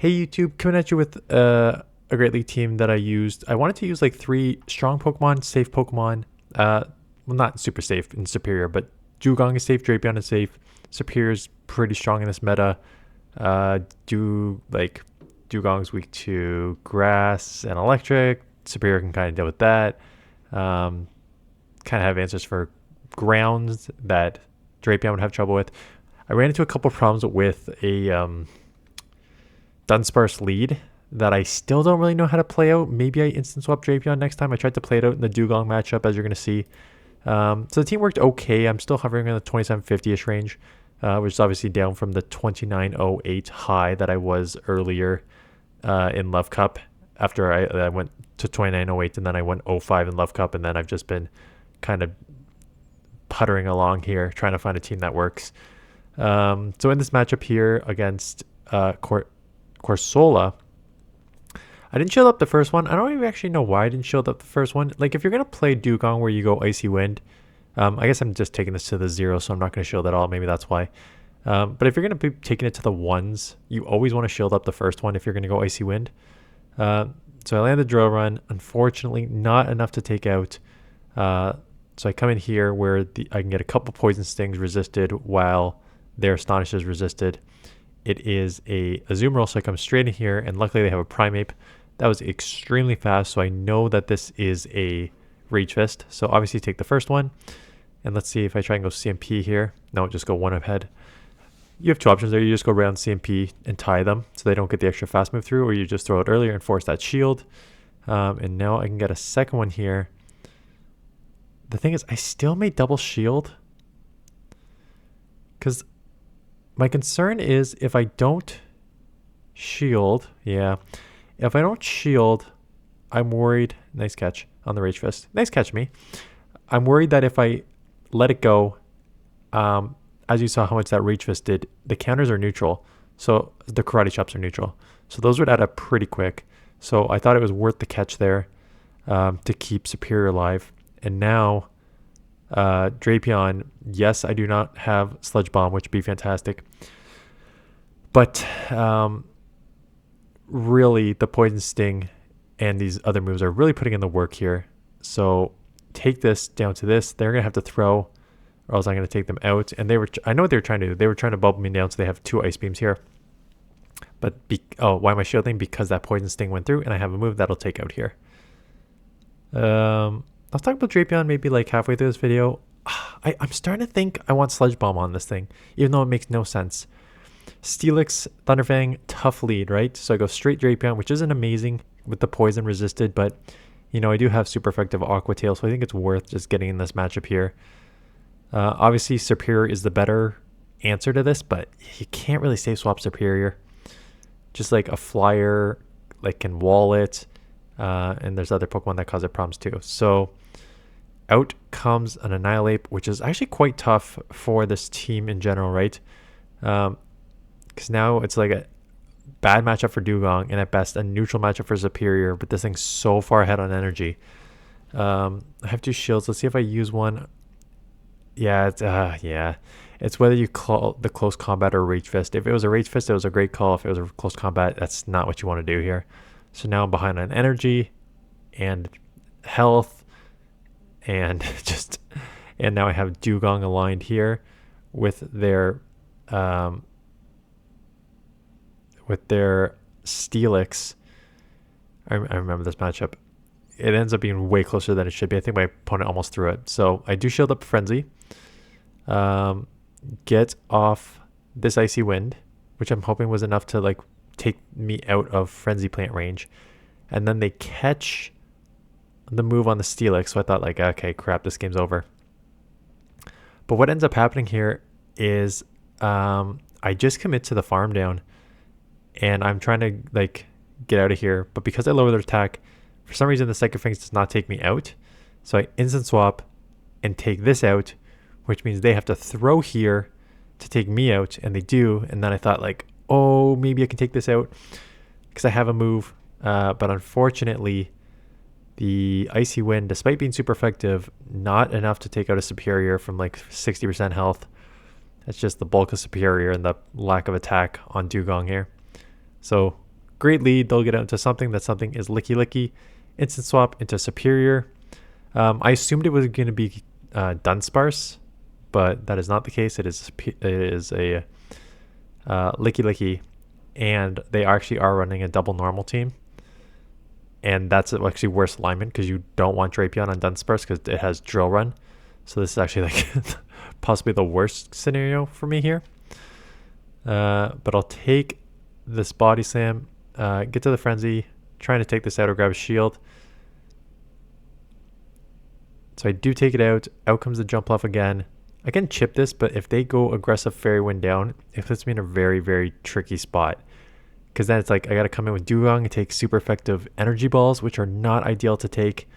Hey YouTube, coming at you with a Great League team that I used. I wanted to use like 3 strong Pokemon, safe Pokemon. Well, not super safe and superior, but dewgong is safe, Drapion is safe. Superior is pretty strong in this meta. Dewgong's weak to grass and electric. Superior can kind of deal with that. Kind of have answers for grounds that Drapion would have trouble with. I ran into a couple problems with a Dunsparce lead that I still don't really know how to play out. Maybe I instant swap Drapion next time. I tried to play it out in the dewgong matchup, as you're going to see. So the team worked okay. I'm still hovering in the 2750-ish range, which is obviously down from the 2908 high that I was earlier in Love Cup. After I went to 2908 and then I went 05 in Love Cup, and then I've just been kind of puttering along here, trying to find a team that works. So in this matchup here against Corsola, I didn't shield up the first one. I don't even actually know why I didn't shield up the first one. Like, if you're going to play dewgong where you go Icy Wind, I guess I'm just taking this to the 0, so I'm not going to shield at all. Maybe that's why. But if you're going to be taking it to the 1s, you always want to shield up the first one if you're going to go Icy Wind. So I landed Drill Run. Unfortunately, not enough to take out. So I come in here where I can get a couple Poison Stings resisted while their Astonish is resisted. It is a Azumarill, so I come straight in here, and luckily they have a Primeape. That was extremely fast, so I know that this is a Rage Fist. So obviously take the first one, and let's see if I try and go CMP here. No, just go one ahead. You have 2 options there. You just go around CMP and tie them so they don't get the extra fast move through, or you just throw it earlier and force that shield. And now I can get a second one here. The thing is, I still may double shield, because my concern is if I don't shield, if I don't shield, I'm worried. Nice catch on the Rage Fist. Nice catch, me. I'm worried that if I let it go, as you saw how much that Rage Fist did, the counters are neutral. So the Karate Chops are neutral. So those would add up pretty quick. So I thought it was worth the catch there to keep Superior alive. And now Drapion, yes, I do not have Sludge Bomb, which would be fantastic. But really, the Poison Sting and these other moves are really putting in the work here. So take this down to this. They're going to have to throw, or else I'm going to take them out. And I know what they were trying to do. They were trying to bubble me down, so they have 2 Ice Beams here. But, why am I shielding? Because that Poison Sting went through, and I have a move that'll take out here. I'll talk about Drapion maybe like halfway through this video. I'm starting to think I want Sludge Bomb on this thing, even though it makes no sense. Steelix, Thunderfang, tough lead, right? So I go straight Drapion, which isn't amazing with the poison resisted, but I do have super effective Aqua Tail, so I think it's worth just getting in this matchup here. Obviously, Superior is the better answer to this, but you can't really safe swap Superior. Just like a Flyer, like, can wall it, and there's other Pokemon that cause it problems too. So out comes an Annihilate, which is actually quite tough for this team in general, right? Because now it's like a bad matchup for Dewgong, and at best a neutral matchup for Superior, but this thing's so far ahead on energy. I have 2 shields. Let's see if I use one. It's whether you call the close combat or Rage Fist. If it was a Rage Fist, it was a great call. If it was a close combat, that's not what you want to do here. So now I'm behind on energy and health, and and now I have Dewgong aligned here with their Steelix. I remember this matchup. It ends up being way closer than it should be. I think my opponent almost threw it. So I do shield up Frenzy. Get off this Icy Wind, which I'm hoping was enough to like take me out of Frenzy Plant range. And then they catch the move on the Steelix. So I thought, like, okay, crap, this game's over. But what ends up happening here is I just commit to the farm down, and I'm trying to like get out of here. But because I lower their attack, for some reason the Psychic Fangs does not take me out. So I instant swap and take this out, which means they have to throw here to take me out, and they do. And then I thought, like, oh, maybe I can take this out because I have a move. But unfortunately, the Icy Wind, despite being super effective, not enough to take out a Superior from like 60% health. That's just the bulk of Superior and the lack of attack on Dewgong here. So great lead. They'll get out into something. That something is Licky Licky. Instant swap into Serperior. I assumed it was going to be Dunsparce, but that is not the case. It is a Licky Licky, and they actually are running a double normal team. And that's actually worse alignment because you don't want Drapion on Dunsparce because it has Drill Run. So this is actually like possibly the worst scenario for me here. But I'll take this Body Slam, get to the Frenzy, trying to take this out or grab a shield. So I do take it out. Out comes the Jump Off again. I can chip this, but if they go aggressive Fairy Wind down, it puts me in a very, very tricky spot. Because then it's like I got to come in with dewgong and take super effective energy balls, which are not ideal to take.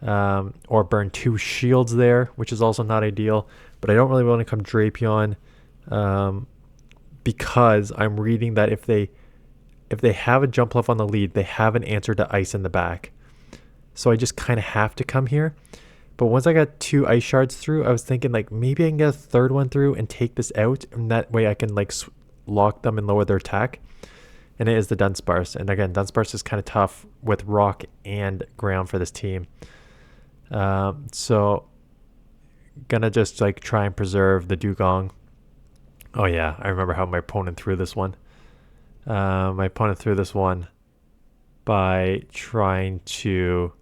Or burn 2 shields there, which is also not ideal. But I don't really want to come Drapion because I'm reading that if they have a jump left on the lead, they have an answer to ice in the back. So I just kind of have to come here. But once I got 2 ice shards through, I was thinking like maybe I can get a third one through and take this out. And that way I can like lock them and lower their attack. And it is the Dunsparce. And again, Dunsparce is kind of tough with rock and ground for this team. So gonna just like try and preserve the dewgong. Oh yeah, I remember how my opponent threw this one. My opponent threw this one by trying to...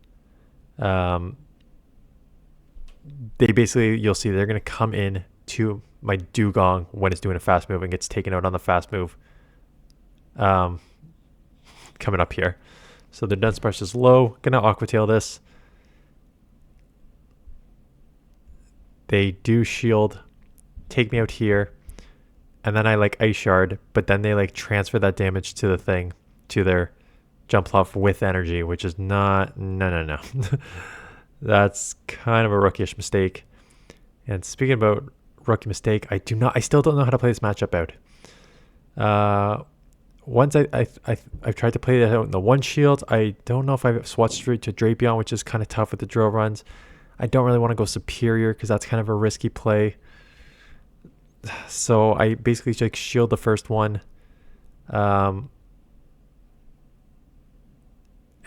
they basically, you'll see they're gonna come in to my dewgong when it's doing a fast move and gets taken out on the fast move. Coming up here. So the Dunsparce is low. Gonna Aqua Tail this. They do shield, take me out here, and then I like Ice Shard, but then they like transfer that damage to the thing, to their Jump Off with energy, which is not, no. That's kind of a rookie-ish mistake. And speaking about rookie mistake, I still don't know how to play this matchup out. Once I've tried to play that out in the one shield. I don't know if I've swatched straight to Drapion, which is kind of tough with the drill runs. I don't really want to go Serperior because that's kind of a risky play. So I basically like shield the first one. And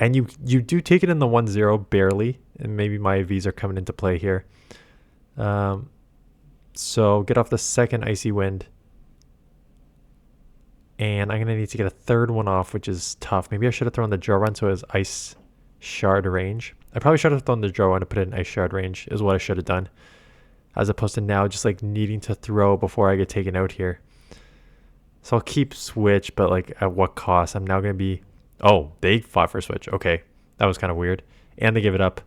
you do take it in the 1-0 barely. And maybe my Vs are coming into play here. So get off the second Icy Wind. And I'm going to need to get a third one off, which is tough. Maybe I should have thrown the drill run so it was Ice Shard range. I probably should have thrown the drill run to put it in Ice Shard range is what I should have done. As opposed to now just like needing to throw before I get taken out here. So I'll keep Switch, but like at what cost? I'm now going to be... Oh, they fought for Switch. Okay, that was kind of weird. And they give it up.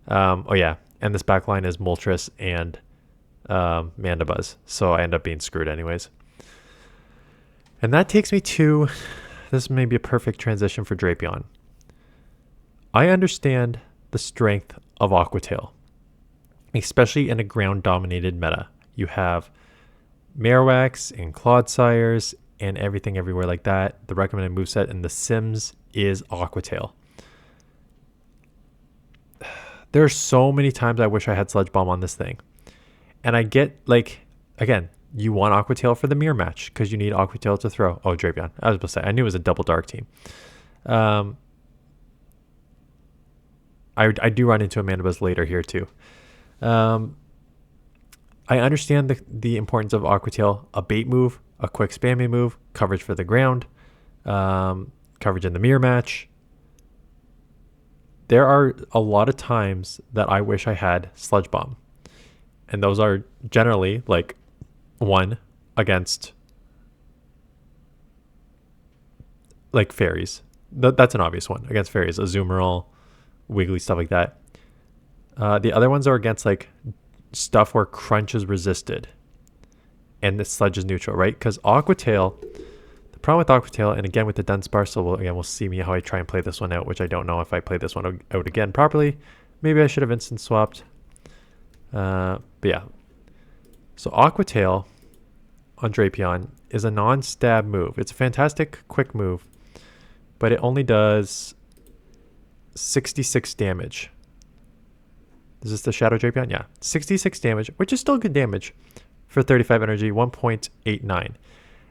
Oh yeah, and this backline is Moltres and Mandibuzz. So I end up being screwed anyways. And that takes me to, this may be a perfect transition for Drapion. I understand the strength of Aqua Tail, especially in a ground-dominated meta. You have Marowaks and Clodsires and everything everywhere like that. The recommended moveset in The Sims is Aqua Tail. There are so many times I wish I had Sludge Bomb on this thing. And I get, like, again, you want Aqua Tail for the mirror match because you need Aqua Tail to throw. Oh, Drapion. I was supposed to say, I knew it was a double dark team. I do run into a Mandibuzz later here too. I understand the importance of Aqua Tail, a bait move, a quick spammy move, coverage for the ground, coverage in the mirror match. There are a lot of times that I wish I had Sludge Bomb. And those are generally like one against like fairies. That's an obvious one against fairies, Azumarill, Wiggly, stuff like that. The other ones are against like stuff where Crunch is resisted and the Sludge is neutral, right? Because Aqua Tail, the problem with Aqua Tail, and again with the Dunsparce, so we'll see me how I try and play this one out, which I don't know if I play this one out again properly. Maybe I should have instant swapped. But yeah. So Aqua Tail on Drapion is a non-stab move. It's a fantastic quick move, but it only does 66 damage. Is this the Shadow Drapion? Yeah. 66 damage, which is still good damage for 35 energy, 1.89.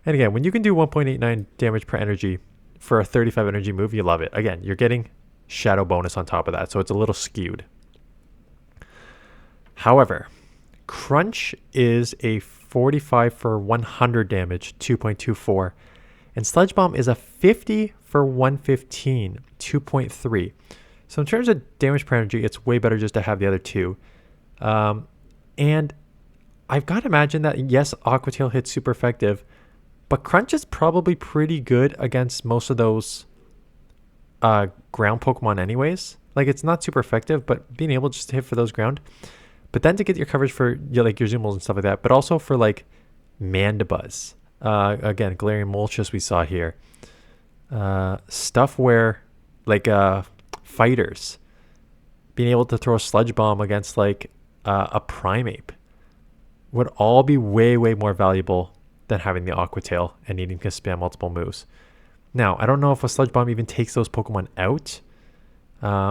And again, when you can do 1.89 damage per energy for a 35 energy move, you love it. Again, you're getting shadow bonus on top of that, so it's a little skewed. However, Crunch is a 45 for 100 damage, 2.24. And Sludge Bomb is a 50 for 115, 2.3. So in terms of damage per energy, it's way better just to have the other two. And I've got to imagine that, yes, Aqua Tail hits super effective, but Crunch is probably pretty good against most of those ground Pokemon anyways. Like, it's not super effective, but being able just to hit for those ground. But then to get your coverage for like your Zoomals and stuff like that, but also for like Mandibuzz. Again, Galarian Moltres we saw here. Stuff where like fighters being able to throw a Sludge Bomb against like a Primeape would all be way, way more valuable than having the Aqua Tail and needing to spam multiple moves. Now, I don't know if a Sludge Bomb even takes those Pokemon out.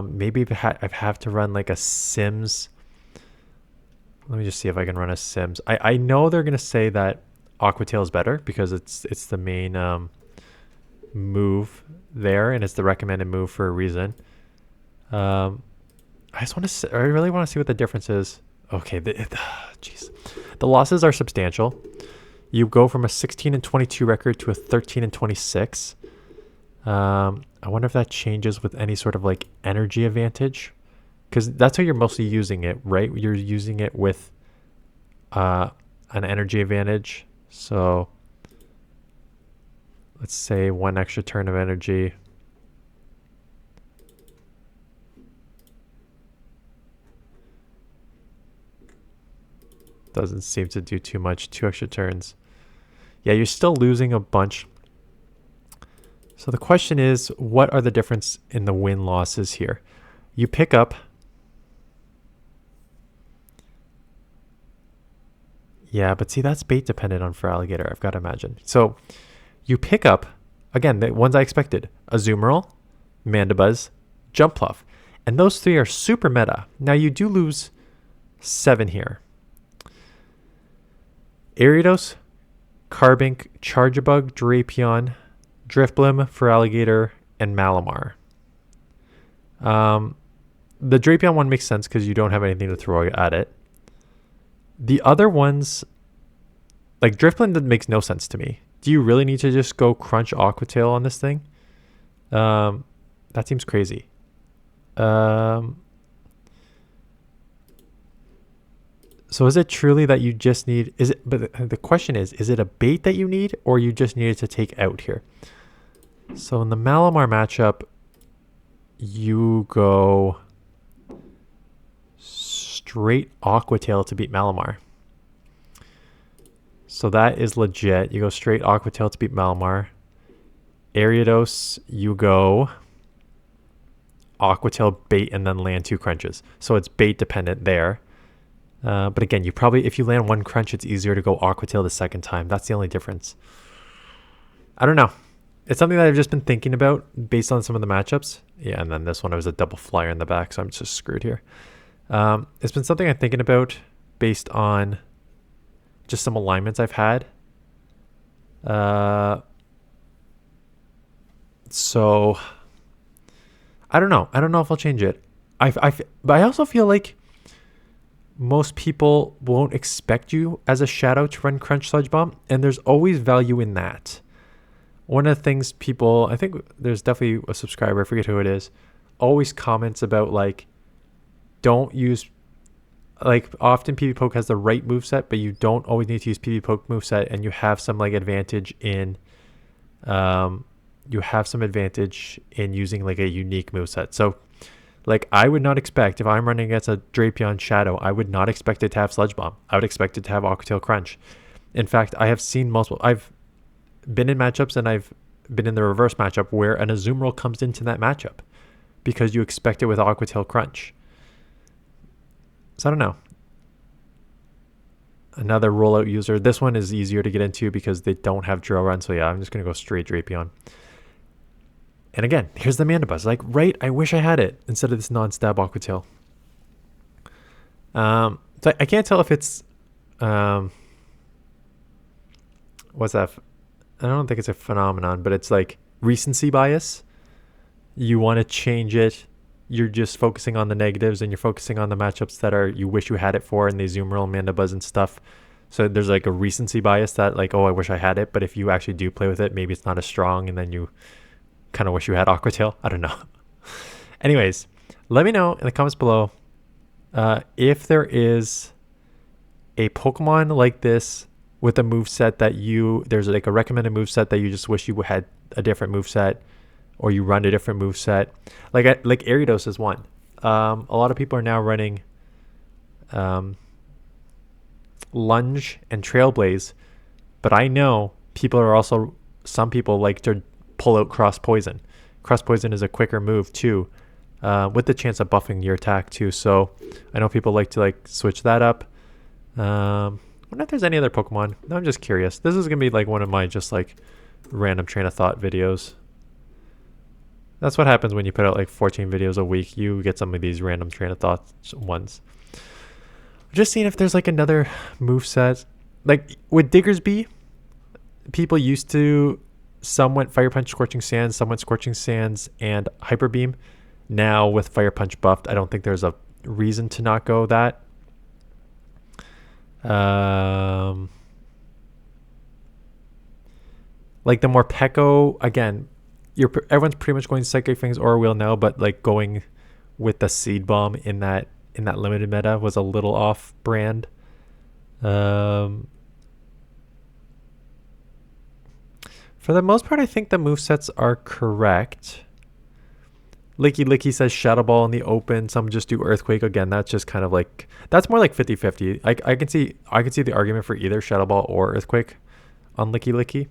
Maybe I'd have to run like a Sims. Let me just see if I can run a Sims. I know they're going to say that Aqua Tail is better because it's the main move there, and it's the recommended move for a reason. I really want to see what the difference is. Okay, jeez. The losses are substantial. You go from a 16 and 22 record to a 13 and 26. I wonder if that changes with any sort of like energy advantage. Because that's how you're mostly using it, right? You're using it with an energy advantage. So let's say 1 extra turn of energy. Doesn't seem to do too much. 2 extra turns. Yeah, you're still losing a bunch. So the question is, what are the difference in the win losses here? You pick up... Yeah, but see, that's bait dependent on Feraligatr, I've got to imagine. So you pick up, again, the ones I expected. Azumarill, Mandibuzz, Jumpluff. And those 3 are super meta. Now you do lose 7 here. Ariados, Carbink, Charjabug, Drapion, Drifblim, Feraligatr, and Malamar. The Drapion one makes sense because you don't have anything to throw at it. The other ones, like Drifblim, makes no sense to me. Do you really need to just go Crunch Aqua Tail on this thing? That seems crazy. So is it truly that you just need... But the question is it a bait that you need, or you just needed to take out here? So in the Malamar matchup, you go straight Aqua Tail to beat Malamar. So that is legit. You go straight Aqua Tail to beat Malamar. Ariados, you go Aqua Tail bait and then land 2 crunches. So it's bait dependent there. But again, you probably, if you land 1 crunch, it's easier to go Aqua Tail the second time. That's the only difference. I don't know. It's something that I've just been thinking about based on some of the matchups. Yeah, and then this one, it was a double flyer in the back, so I'm just screwed here. It's been something I'm thinking about based on just some alignments I've had. So I don't know. I don't know if I'll change it. But I also feel like most people won't expect you as a shadow to run Crunch Sludge Bomb, and there's always value in that. One of the things people, I think there's definitely a subscriber, I forget who it is, always comments about like, don't use, like often PvP Poke has the right moveset, but you don't always need to use PvP Poke moveset, and you have some like advantage in, using like a unique moveset. So like I would not expect, if I'm running against a Drapion Shadow, I would not expect it to have Sludge Bomb. I would expect it to have Aqua Tail Crunch. In fact, I have seen multiple, I've been in matchups and I've been in the reverse matchup where an Azumarill comes into that matchup because you expect it with Aqua Tail Crunch. So I don't know. Another rollout user. This one is easier to get into because they don't have Drill Run. So yeah, I'm just going to go straight Drapion. And again, here's the Mandibuzz. Like, right, I wish I had it instead of this non-stab Aqua Tail. So I can't tell if it's... what's that? I don't think it's a phenomenon, but it's like recency bias. You want to change it. You're just focusing on the negatives and you're focusing on the matchups that are you wish you had it for, and they Azumarill, Mandibuzz, and stuff. So there's like a recency bias that like, oh, I wish I had it. But if you actually do play with it, maybe it's not as strong, and then you kind of wish you had Aqua Tail. I don't know. Anyways, let me know in the comments below if there is a Pokemon like this with a moveset that there's like a recommended moveset that you just wish you had a different moveset, or you run a different moveset. Like Ariados is one. A lot of people are now running Lunge and Trailblaze, but I know some people like to pull out Cross Poison. Cross Poison is a quicker move too, with the chance of buffing your attack too. So I know people like to like switch that up. I wonder if there's any other Pokemon. No, I'm just curious. This is gonna be like one of my just like random train of thought videos. That's what happens when you put out like 14 videos a week. You get some of these random train of thoughts ones. Just seeing if there's like another moveset. Like with Diggersby, people used to somewhat Fire Punch, Scorching Sands, somewhat Scorching Sands, and Hyper Beam. Now with Fire Punch buffed, I don't think there's a reason to not go that. Like the Morpeko, again, everyone's pretty much going Psychic Fangs or Wheel now, but like going with the Seed Bomb in that limited meta was a little off brand. For the most part, I think the movesets are correct. Licky says Shadow Ball in the open. Some just do Earthquake. Again, that's just kind of like, that's more like 50-50. I can see the argument for either Shadow Ball or Earthquake on Licky.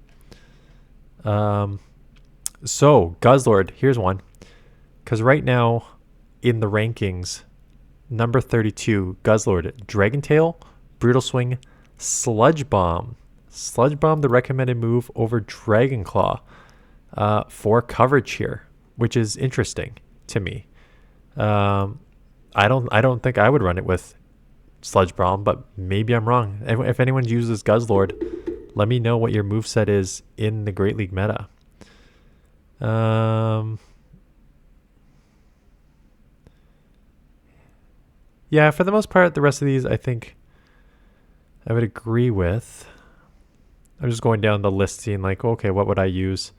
So Guzzlord, here's one. Because right now in the rankings, number 32, Guzzlord, Dragon Tail, Brutal Swing, Sludge Bomb. Sludge Bomb, the recommended move over Dragon Claw for coverage here, which is interesting to me. I don't think I would run it with Sludge Bomb, but maybe I'm wrong. If anyone uses Guzzlord, let me know what your moveset is in the Great League meta. Yeah, for the most part, the rest of these I think I would agree with. I'm just going down the list seeing like, okay, what would I use?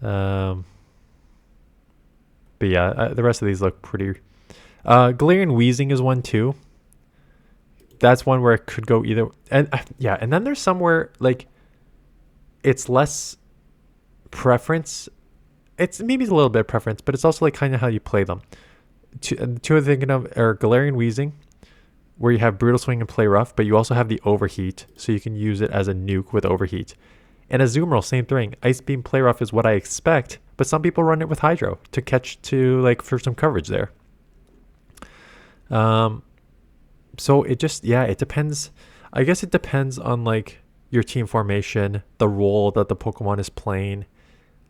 But yeah, the rest of these look pretty... Galarian Weezing is one too. That's one where it could go either... And yeah, and then there's somewhere like it's less preference. It's maybe a little bit of preference, but it's also like kind of how you play them. Two I'm thinking of are Galarian Weezing, where you have Brutal Swing and Play Rough, but you also have the Overheat, so you can use it as a nuke with Overheat. And Azumarill, same thing. Ice Beam, Play Rough is what I expect, but some people run it with Hydro to like for some coverage there. So it just, yeah, it depends. I guess it depends on like your team formation, the role that the Pokemon is playing,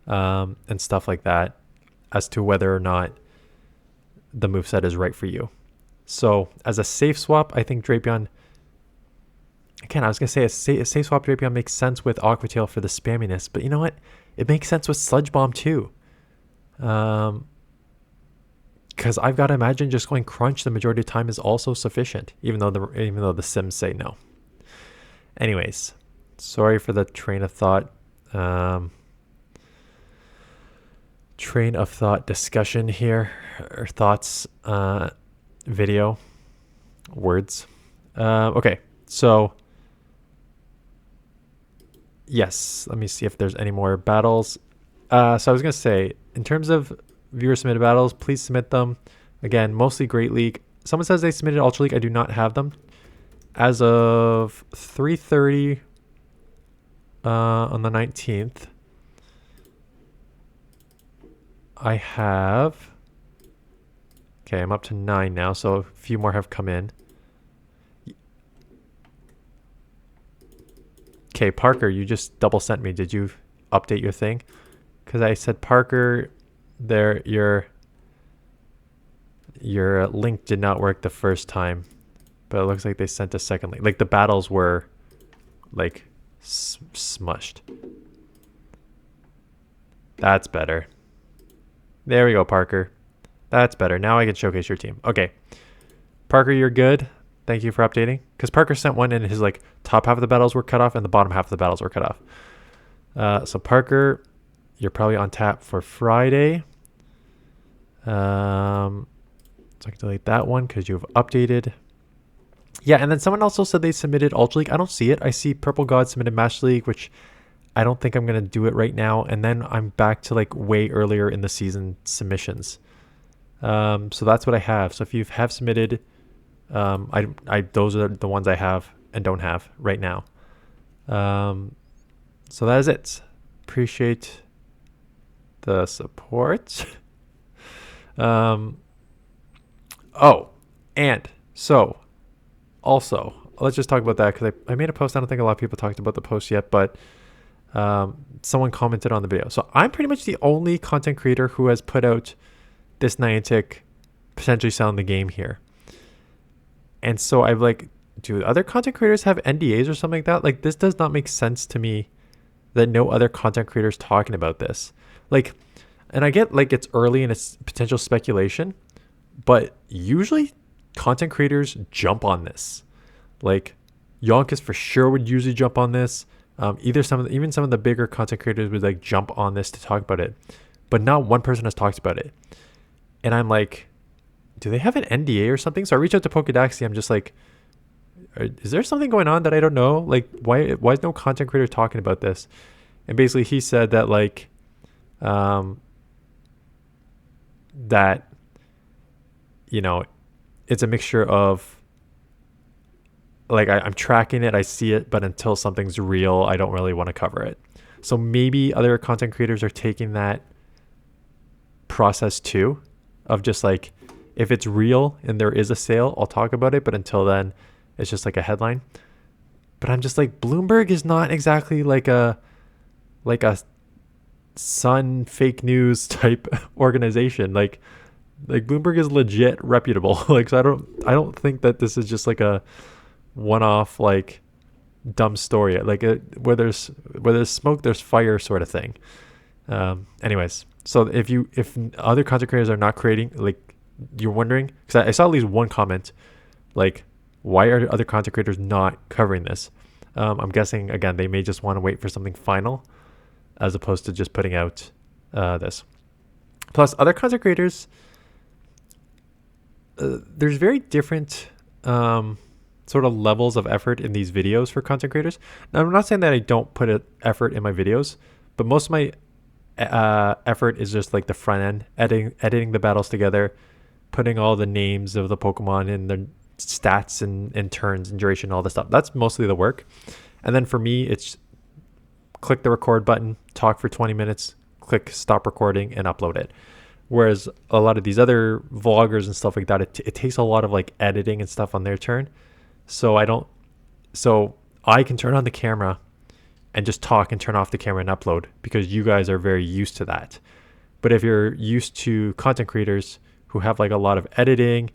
and stuff like that, as to whether or not the moveset is right for you. So as a safe swap, I think Drapion, again, I was going to say a safe swap Drapion makes sense with Aqua Tail for the spamminess, but you know what? It makes sense with Sludge Bomb too. Because I've got to imagine just going Crunch the majority of the time is also sufficient, even though the Sims say no. Anyways, sorry for the train of thought discussion here, or thoughts, video, words. Okay, so yes, let me see if there's any more battles. So I was gonna say, in terms of viewer submitted battles, please submit them. Again, mostly Great League. Someone says they submitted Ultra League. I do not have them. As of 3:30 on the 19th, I have... Okay, I'm up to 9 now, so a few more have come in. Okay, Parker, you just double sent me. Did you update your thing? Because I said, Parker, there, your link did not work the first time, but it looks like they sent a second link. Like the battles were like smushed. That's better. There we go, Parker. That's better. Now I can showcase your team. Okay. Parker, you're good. Thank you for updating. Because Parker sent one and his like top half of the battles were cut off and the bottom half of the battles were cut off. So Parker, you're probably on tap for Friday. So I can delete that one because you've updated. Yeah, and then someone also said they submitted Ultra League. I don't see it. I see Purple God submitted Master League, which I don't think I'm going to do it right now. And then I'm back to like way earlier in the season submissions. So that's what I have. So if you have submitted, those are the ones I have and don't have right now. So that is it. Appreciate the support. Oh, and so also let's just talk about that because I made a post. I don't think a lot of people talked about the post yet, but someone commented on the video. So I'm pretty much the only content creator who has put out this Niantic potentially selling the game here. And so I've like, do other content creators have NDAs or something like that? Like, this does not make sense to me that no other content creators talking about this. Like, and I get like it's early and it's potential speculation, but usually content creators jump on this. Like Yonkers for sure would usually jump on this. Even some of the bigger content creators would like jump on this to talk about it, but not one person has talked about it. And I'm like, do they have an NDA or something? So I reach out to Poke Daxi. I'm just like, is there something going on that I don't know? Like, why is no content creator talking about this? And basically he said that like, that, you know, it's a mixture of like, I'm tracking it, I see it, but until something's real, I don't really want to cover it. So maybe other content creators are taking that process too, of just like, if it's real and there is a sale, I'll talk about it. But until then, it's just like a headline. But I'm just like, Bloomberg is not exactly like a Sun fake news type organization. Like Bloomberg is legit reputable. Like, so I don't think that this is just like a one-off like dumb story. Like where there's smoke, there's fire sort of thing. Anyways, so if other content creators are not creating, like, you're wondering, because I saw at least one comment, like, why are other content creators not covering this? I'm guessing again they may just want to wait for something final, as opposed to just putting out this. Plus, other content creators, there's very different sort of levels of effort in these videos for content creators. Now, I'm not saying that I don't put effort in my videos, but most of my effort is just like the front end, editing the battles together, putting all the names of the Pokemon and the stats and turns and duration, all this stuff. That's mostly the work. And then for me, it's click the record button, talk for 20 minutes, click stop recording, and upload it. Whereas a lot of these other vloggers and stuff like that, it takes a lot of like editing and stuff on their turn. So I can turn on the camera and just talk and turn off the camera and upload because you guys are very used to that. But if you're used to content creators who have like a lot of editing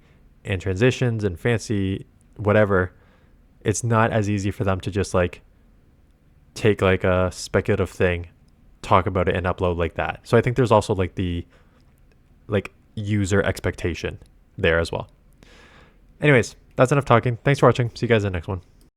and transitions and fancy whatever, it's not as easy for them to just like take like a speculative thing, talk about it, and upload like that. So I think there's also like the like user expectation there as well. Anyways, that's enough talking. Thanks for watching. See you guys in the next one.